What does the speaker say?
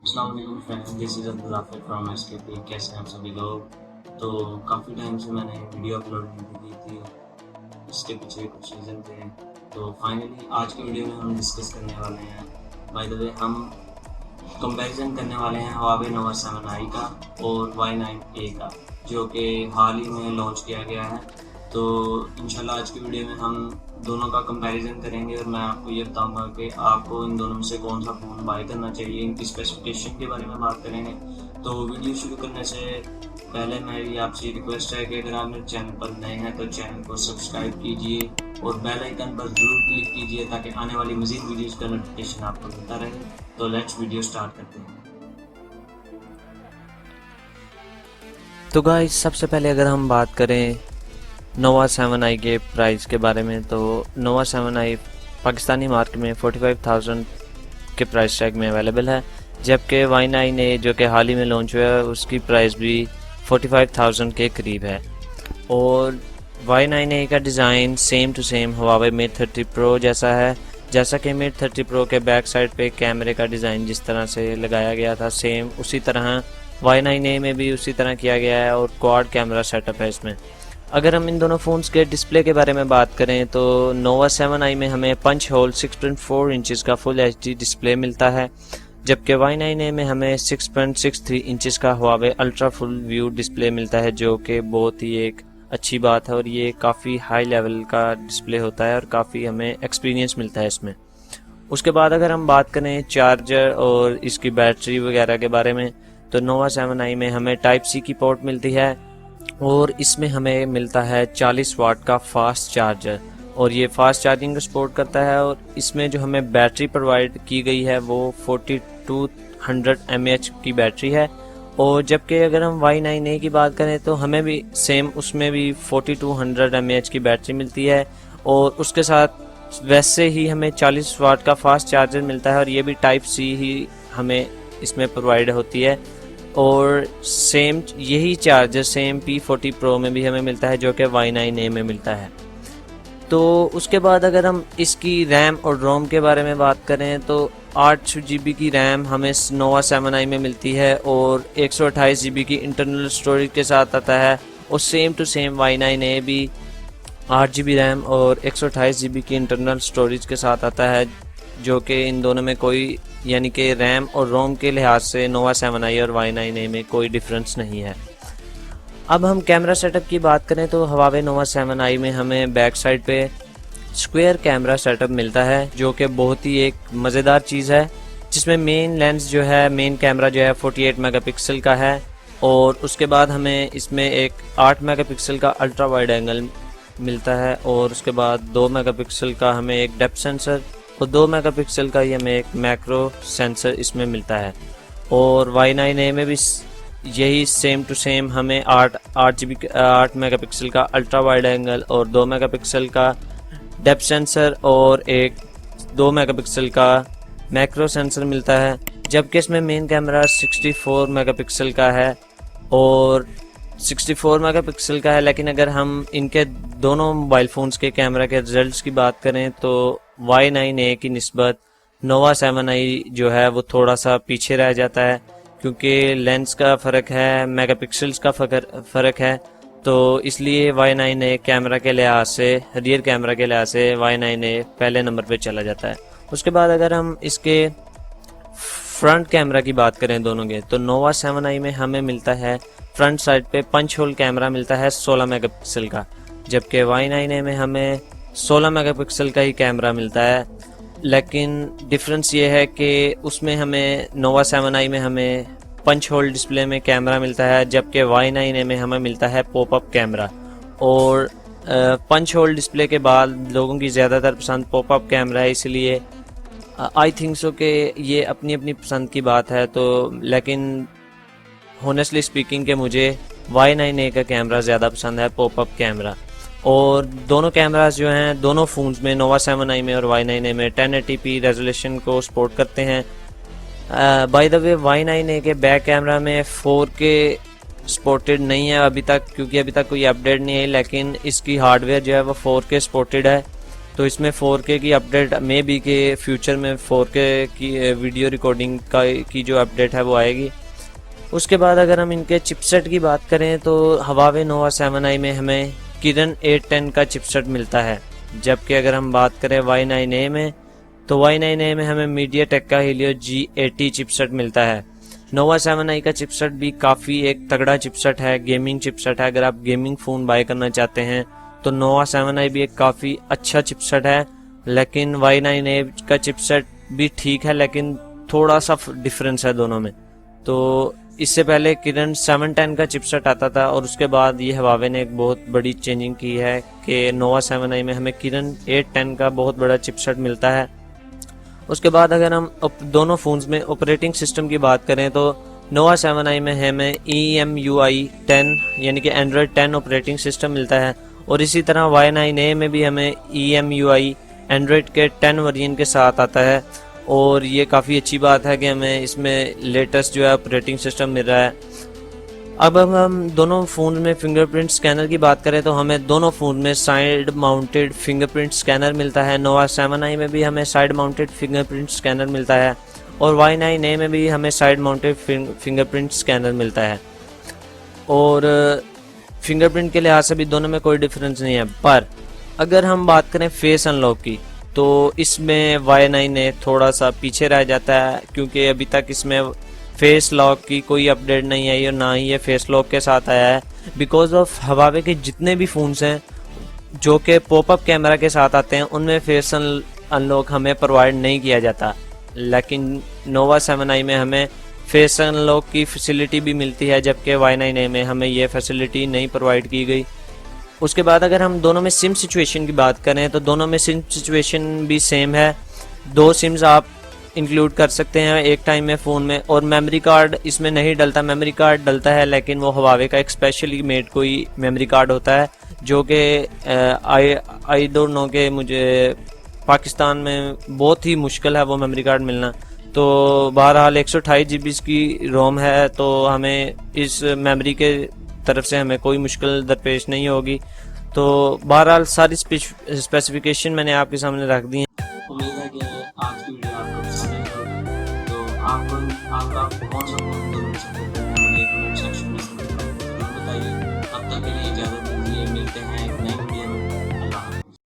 अस्सलाम वालेकुम friends, this is Abdul हाफिज़ फ्रॉम एसकेपी। कैसे हैं आप सभी लोग? तो काफ़ी टाइम से मैंने वीडियो अपलोड नहीं की थी, इसके पीछे कुछ रीज़न थे। तो फाइनली आज की वीडियो में हम डिस्कस करने वाले हैं, बाय द वे हम कंपैरिजन करने वाले हैं Huawei Nova 7i का और Y9A का, जो कि हाल ही में लॉन्च किया गया है। तो इंशाल्लाह आज की वीडियो में हम दोनों का कंपैरिजन करेंगे और मैं आपको ये बताऊंगा कि आपको इन दोनों में से कौन सा फ़ोन बाय करना चाहिए, इनकी स्पेसिफिकेशन के बारे में बात करेंगे। तो वीडियो शुरू करने से पहले मेरी आपसे रिक्वेस्ट है कि अगर आप मेरे चैनल पर नए हैं तो चैनल को सब्सक्राइब कीजिए और बेल आइकन पर ज़रूर क्लिक कीजिए ताकि आने वाली मज़ीद वीडियोज़ का नोटिफिकेशन आपको मिलता रहे। तो लेट्स वीडियो स्टार्ट करते हैं। तो गाइस, सबसे पहले अगर हम बात करें नोवा 7i के प्राइस के बारे में, तो नोवा 7i पाकिस्तानी मार्केट में 45,000 के प्राइस टैग में अवेलेबल है, जबकि Y9A जो कि हाल ही में लॉन्च हुआ है उसकी प्राइस भी 45,000 के करीब है। और Y9A का design same to same Huawei Mate 30 Pro जैसा है। जैसा कि Mate 30 Pro के बैक साइड पे कैमरे का डिज़ाइन जिस तरह से लगाया गया था, सेम उसी तरह Y9A में भी उसी तरह किया गया है और क्वाड कैमरा सेटअप है इसमें। अगर हम इन दोनों फ़ोन्स के डिस्प्ले के बारे में बात करें तो नोवा 7i में हमें पंच होल 6.4 इंचज़ का फुल HD डिस्प्ले मिलता है, जबकि Y9A में हमें 6.63 इंचज़ का Huawei ultra full view display मिलता है, जो कि बहुत ही एक अच्छी बात है और ये काफ़ी हाई लेवल का डिस्प्ले होता है और काफ़ी हमें एक्सपीरियंस मिलता है इसमें। उसके बाद अगर हम बात करें चार्जर और इसकी बैटरी वगैरह के बारे में, तो नोवा 7i में हमें टाइप सी की पोर्ट मिलती है और इसमें हमें मिलता है 40 वाट का फास्ट चार्जर और ये फास्ट चार्जिंग का सपोर्ट करता है। और इसमें जो हमें बैटरी प्रोवाइड की गई है वो 4200 mAh की बैटरी है। और जबकि अगर हम Y9A की बात करें तो हमें भी सेम उसमें भी 4200 mAh की बैटरी मिलती है और उसके साथ वैसे ही हमें 40 वाट का फास्ट चार्जर मिलता है और ये भी टाइप सी ही हमें इसमें प्रोवाइड होती है। और सेम यही चार्जर सेम P40 Pro में भी हमें मिलता है, जो कि Y9A में मिलता है। तो उसके बाद अगर हम इसकी रैम और रोम के बारे में बात करें तो 8 GB की रैम हमें नोवा 7i में मिलती है और 128 GB की इंटरनल स्टोरेज के साथ आता है। और सेम टू सेम Y9A भी 8 GB रैम और 128 GB की इंटरनल स्टोरेज के साथ आता है, जो कि इन दोनों में कोई यानी कि रैम और रोम के लिहाज से नोवा 7i और Y9A में कोई डिफरेंस नहीं है। अब हम कैमरा सेटअप की बात करें तो Huawei Nova 7i में हमें बैक साइड पे स्क्वायर कैमरा सेटअप मिलता है, जो कि बहुत ही एक मज़ेदार चीज़ है, जिसमें मेन लेंस जो है मेन कैमरा जो है 48 मेगापिक्सल का है और उसके बाद हमें इसमें एक 8 मेगापिक्सल का अल्ट्रा वाइड एंगल मिलता है और उसके बाद 2 मेगापिक्सल का हमें एक डेप्थ सेंसर और 2 मेगापिक्सल का ही हमें एक मैक्रो सेंसर इसमें मिलता है। और Y9A में भी यही सेम टू सेम हमें 8 मेगापिक्सल का अल्ट्रा वाइड एंगल और 2 मेगापिक्सल का डेप्थ सेंसर और एक 2 मेगापिक्सल का मैक्रो सेंसर मिलता है, जबकि इसमें मेन कैमरा 64 मेगापिक्सल का है और 64 मेगापिक्सल का है। लेकिन अगर हम इनके दोनों मोबाइल फ़ोन्स के कैमरा के रिजल्ट्स की बात करें तो Y9A की निस्बत नोवा 7i जो है वो थोड़ा सा पीछे रह जाता है, क्योंकि लेंस का फ़र्क है, मेगापिक्सल्स का फ़र्क है। तो इसलिए Y9A कैमरा के लिहाज से, रियर कैमरा के लिहाज से Y9A पहले नंबर पे चला जाता है। उसके बाद अगर हम इसके फ्रंट कैमरा की बात करें दोनों के, तो नोवा 7i में हमें मिलता है फ्रंट साइड पे पंच होल कैमरा मिलता है 16 मेगापिक्सल का, जबकि Y9A में हमें 16 मेगापिक्सल का ही कैमरा मिलता है। लेकिन डिफरेंस ये है कि उसमें हमें नोवा 7i में हमें पंच होल डिस्प्ले में कैमरा मिलता है, जबकि Y9A में हमें मिलता है पॉपअप कैमरा। और पंच होल डिस्प्ले के बाद लोगों की ज़्यादातर पसंद पॉपअप कैमरा है, इसलिए आई थिंक सो कि ये अपनी अपनी पसंद की बात है। तो लेकिन होनेस्टली स्पीकिंग के मुझे Y9A का कैमरा ज़्यादा पसंद है, पॉपअप कैमरा। और दोनों कैमरास जो हैं दोनों फ़ोन्स में, नोवा 7i में और Y9A में 1080p रेजोल्यूशन को सपोर्ट करते हैं। बाय द वे Y9A के बैक कैमरा में 4K सपोर्टेड नहीं है अभी तक, क्योंकि अभी तक कोई अपडेट नहीं है, लेकिन इसकी हार्डवेयर जो है वो 4K सपोर्टेड है। तो इसमें 4K की अपडेट मे बी के फ्यूचर में 4K की वीडियो रिकॉर्डिंग की जो अपडेट है वो आएगी। उसके बाद अगर हम इनके चिपसेट की बात करें तो Huawei Nova 7i में हमें Kirin 810 का चिपसेट मिलता है, जबकि अगर हम बात करें Y9A में तो Y9A में हमें MediaTek का Helio G80 चिपसेट मिलता है। Nova 7i का चिपसेट भी काफ़ी एक तगड़ा चिपसेट है, गेमिंग चिपसेट है। अगर आप गेमिंग फ़ोन बाय करना चाहते हैं तो Nova 7i भी एक काफ़ी अच्छा चिपसेट है, लेकिन Y9A का चिपसेट भी ठीक है, लेकिन थोड़ा सा डिफरेंस है दोनों में। तो इससे पहले Kirin 710 का चिपसेट आता था और उसके बाद ये Huawei ने एक बहुत बड़ी चेंजिंग की है कि Nova 7i में हमें Kirin 810 का बहुत बड़ा चिपसेट मिलता है। उसके बाद अगर हम दोनों फ़ोन्स में ऑपरेटिंग सिस्टम की बात करें तो Nova 7i में हमें EMUI 10 यानी कि Android 10 ऑपरेटिंग सिस्टम मिलता है, और इसी तरह Y9A में भी हमें EMUI Android के 10 वर्जन के साथ आता है। और ये काफ़ी अच्छी बात है कि हमें इसमें लेटेस्ट जो है ऑपरेटिंग सिस्टम मिल रहा है। अब हम दोनों फ़ोन में फिंगरप्रिंट स्कैनर की बात करें तो हमें दोनों फ़ोन में साइड माउंटेड फिंगरप्रिंट स्कैनर मिलता है। Nova 7i में भी हमें साइड माउंटेड फिंगरप्रिंट स्कैनर मिलता है और Y9A में भी हमें साइड माउंटेड फिंगरप्रिंट स्कैनर मिलता है। और फिंगरप्रिंट के लिहाज से भी दोनों में कोई डिफरेंस नहीं है। पर अगर हम बात करें फेस अनलॉक की तो इसमें Y9A थोड़ा सा पीछे रह जाता है, क्योंकि अभी तक इसमें फेस लॉक की कोई अपडेट नहीं आई और ना ही ये फेस लॉक के साथ आया है। बिकॉज ऑफ Huawei के जितने भी फ़ोन्स हैं जो कि पॉपअप कैमरा के साथ आते हैं उनमें फेस अनलॉक हमें प्रोवाइड नहीं किया जाता, लेकिन Nova 7i में हमें फेस अनलॉक की फैसिलिटी भी मिलती है, जबकि Y9A में हमें ये फैसिलिटी नहीं प्रोवाइड की गई। उसके बाद अगर हम दोनों में सिम सिचुएशन की बात करें तो दोनों में सिम सिचुएशन भी सेम है। 2 सिम्स आप इंक्लूड कर सकते हैं एक टाइम में फ़ोन में, और मेमोरी कार्ड इसमें नहीं डलता। मेमोरी कार्ड डलता है लेकिन वो Huawei का एक स्पेशली मेड कोई मेमोरी कार्ड होता है जो कि आई डोंट नो कि मुझे पाकिस्तान में बहुत ही मुश्किल है वो मेमोरी कार्ड मिलना। तो बहरहाल 128 GB की रोम है, तो हमें इस मेमोरी के तरफ से हमें कोई मुश्किल दरपेश नहीं होगी। तो बहरहाल सारी स्पेसिफिकेशन मैंने आपके सामने रख दी है। उम्मीद है कि आज की वीडियो आपको पसंद आई होगी। तो आपका कौन सा फोन